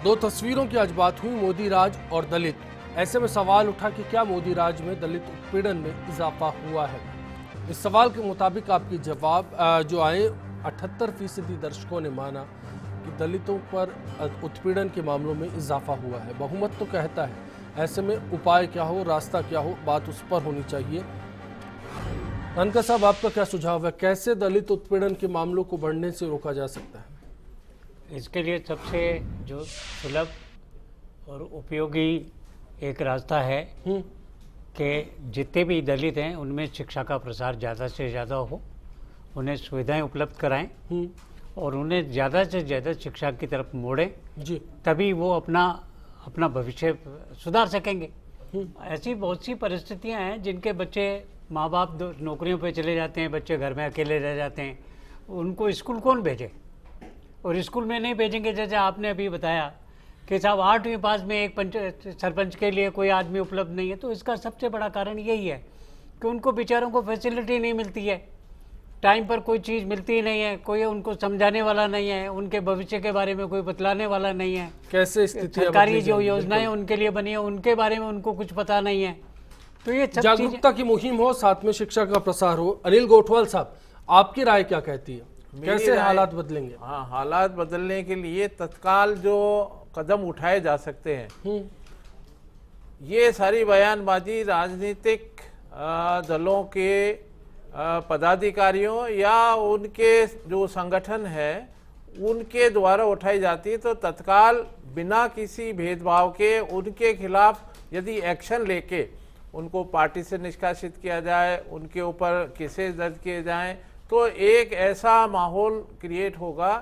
दो तस्वीरों की आज बात हुई, मोदी राज और दलित। ऐसे में सवाल उठा कि क्या मोदी राज में दलित उत्पीड़न में इजाफा हुआ है। इस सवाल के मुताबिक आपकी जवाब जो आए 78% दर्शकों ने माना कि दलितों पर उत्पीड़न के मामलों में इजाफा हुआ है। बहुमत तो कहता है। ऐसे में उपाय क्या हो, रास्ता क्या हो, बात उस पर होनी चाहिए। अनका साहब, आपका क्या सुझाव है? कैसे दलित उत्पीड़न के मामलों को बढ़ने से रोका जा सकता है? इसके लिए सबसे जो सुलभ और उपयोगी एक रास्ता है कि जितने भी दलित हैं उनमें शिक्षा का प्रसार ज़्यादा से ज़्यादा हो, उन्हें सुविधाएं उपलब्ध कराएं और उन्हें ज़्यादा से ज़्यादा शिक्षा की तरफ मोड़ें जी, तभी वो अपना भविष्य सुधार सकेंगे। ऐसी बहुत सी परिस्थितियां हैं जिनके बच्चे माँ बाप नौकरियों पे चले जाते हैं, बच्चे घर में अकेले रह जाते हैं, उनको स्कूल कौन भेजे? और स्कूल में नहीं भेजेंगे। जैसे आपने अभी बताया कि साहब 8वीं पास में एक सरपंच के लिए कोई आदमी उपलब्ध नहीं है, तो इसका सबसे बड़ा कारण यही है कि उनको बेचारों को फैसिलिटी नहीं मिलती है, टाइम पर कोई चीज़ मिलती ही नहीं है, कोई उनको समझाने वाला नहीं है, उनके भविष्य के बारे में कोई बतलाने वाला नहीं है। कैसे स्थिति सरकारी जो योजनाएं उनके लिए बनी है उनके बारे में उनको कुछ पता नहीं है। तो ये जागरूकता की मुहिम हो, साथ में शिक्षा का प्रसार हो। अनिल गोठवाल साहब, आपकी राय क्या कहती है? कैसे हालात बदलेंगे? हाँ, हालात बदलने के लिए तत्काल जो कदम उठाए जा सकते हैं, ये सारी बयानबाजी राजनीतिक दलों के पदाधिकारियों या उनके जो संगठन है उनके द्वारा उठाई जाती है। तो तत्काल बिना किसी भेदभाव के उनके खिलाफ यदि एक्शन लेके उनको पार्टी से निष्कासित किया जाए, उनके ऊपर केसेस दर्ज किए जाएं, तो एक ऐसा माहौल क्रिएट होगा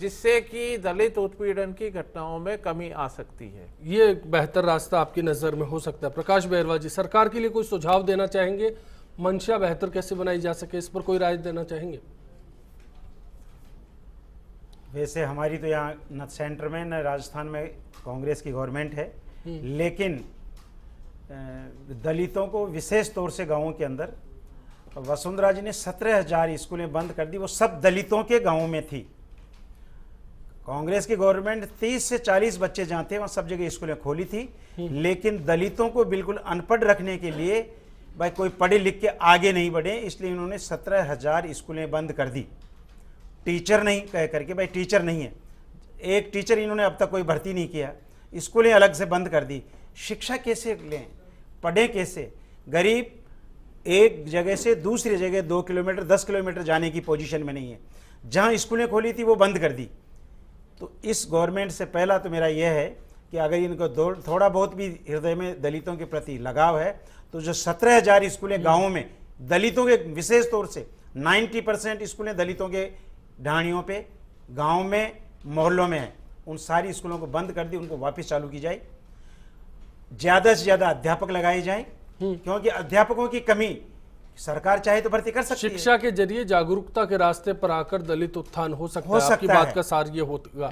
जिससे कि दलित उत्पीड़न की घटनाओं में कमी आ सकती है। ये एक बेहतर रास्ता आपकी नज़र में हो सकता है। प्रकाश बहरवा जी, सरकार के लिए कोई सुझाव देना चाहेंगे? मंशा बेहतर कैसे बनाई जा सके, इस पर कोई राय देना चाहेंगे? वैसे हमारी तो यहाँ न सेंटर में न राजस्थान में कांग्रेस की गवर्नमेंट है, लेकिन दलितों को विशेष तौर से गांवों के अंदर वसुंधरा जी ने 17,000 स्कूलें बंद कर दी, वो सब दलितों के गांवों में थी। कांग्रेस की गवर्नमेंट 30 से 40 बच्चे जहाँ थे वहाँ सब जगह स्कूलें खोली थी, लेकिन दलितों को बिल्कुल अनपढ़ रखने के लिए भाई कोई पढ़े लिख के आगे नहीं बढ़े, इसलिए उन्होंने 17,000 स्कूलें बंद कर दी। टीचर नहीं कह करके, भाई टीचर नहीं है, एक टीचर इन्होंने अब तक कोई भर्ती नहीं किया, स्कूलें अलग से बंद कर दी। शिक्षा कैसे लें, पढ़ें कैसे? गरीब एक जगह से दूसरी जगह 2 किलोमीटर 10 किलोमीटर जाने की पोजीशन में नहीं है, जहां स्कूलें खोली थी वो बंद कर दी। तो इस गवर्नमेंट से पहला तो मेरा यह है कि अगर इनको थोड़ा बहुत भी हृदय में दलितों के प्रति लगाव है, तो जो 17,000 स्कूलें गाँवों में दलितों के विशेष तौर से 90% स्कूलें दलितों के ढाणियों पे गाँव में मोहल्लों में है, उन सारी स्कूलों को बंद कर दी, उनको वापस चालू की जाए। ज़्यादा से ज़्यादा अध्यापक लगाए जाएं, क्योंकि अध्यापकों की कमी सरकार चाहे तो भर्ती कर सकती है। शिक्षा के जरिए जागरूकता के रास्ते पर आकर दलित उत्थान हो सकता है। आपकी बात का सार ये होगा।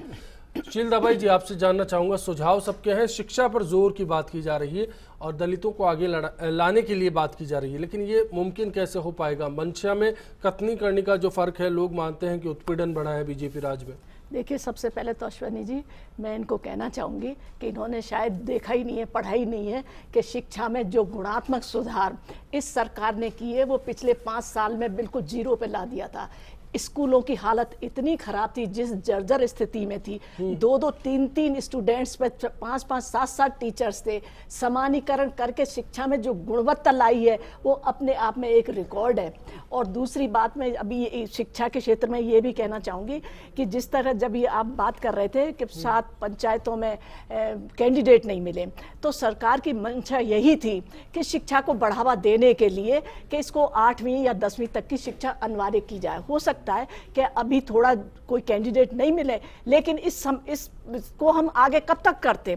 शील दबाई जी, आपसे जानना चाहूंगा, सुझाव सबके हैं, शिक्षा पर जोर की बात की जा रही है और दलितों को आगे लाने के लिए बात की जा रही है, लेकिन ये मुमकिन कैसे हो पाएगा? मंशा में कथनी करने का जो फर्क है, लोग मानते हैं कि उत्पीड़न बढ़ा है बीजेपी राज में। देखिए, सबसे पहले तो अश्वनी जी, मैं इनको कहना चाहूँगी कि इन्होंने शायद देखा ही नहीं है, पढ़ा ही नहीं है कि शिक्षा में जो गुणात्मक सुधार इस सरकार ने की है वो पिछले 5 साल में बिल्कुल जीरो पे ला दिया था। स्कूलों की हालत इतनी खराब थी, जिस जर्जर स्थिति में थी, 2-2, 3-3 स्टूडेंट्स पे 5-5, 7-7 टीचर्स थे। समानीकरण करके शिक्षा में जो गुणवत्ता लाई है वो अपने आप में एक रिकॉर्ड है। और दूसरी बात मैं अभी शिक्षा के क्षेत्र में ये भी कहना चाहूँगी कि जिस तरह जब ये आप बात कर रहे थे कि 7 पंचायतों में कैंडिडेट नहीं मिले, तो सरकार की मंशा यही थी कि शिक्षा को बढ़ावा देने के लिए कि इसको 8वीं या 10वीं तक की शिक्षा अनिवार्य की जाए। हो सकता है कि अभी थोड़ा कोई कैंडिडेट नहीं मिले, लेकिन इसको हम आगे कब तक करते?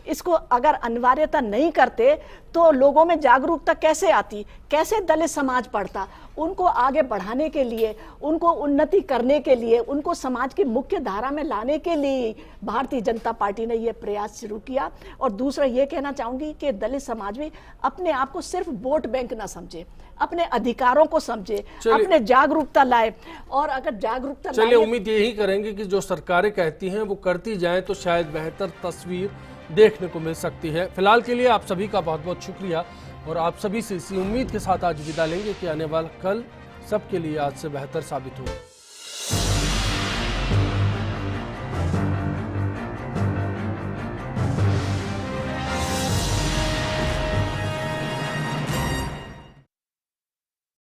इसको अगर अनिवार्यता नहीं करते तो लोगों में जागरूकता कैसे आती, कैसे दलित समाज पढ़ता। उनको आगे बढ़ाने के लिए, उनको उन्नति करने के लिए, उनको समाज की मुख्य धारा में लाने के लिए भारतीय जनता पार्टी ने यह प्रयास शुरू किया। और दूसरा ये कहना चाहूंगी कि दलित समाज भी अपने आप को सिर्फ वोट बैंक ना समझे, अपने अधिकारों को समझे, अपने जागरूकता लाए। और अगर जागरूकता चलिए उम्मीद यही करेंगे कि जो सरकारें कहती हैं वो करती जाएं तो शायद बेहतर तस्वीर देखने को मिल सकती है। फिलहाल के लिए आप सभी का बहुत बहुत शुक्रिया और आप सभी से इसी उम्मीद के साथ आज विदा लेंगे कि आने वाला कल सबके लिए आज से बेहतर साबित हो।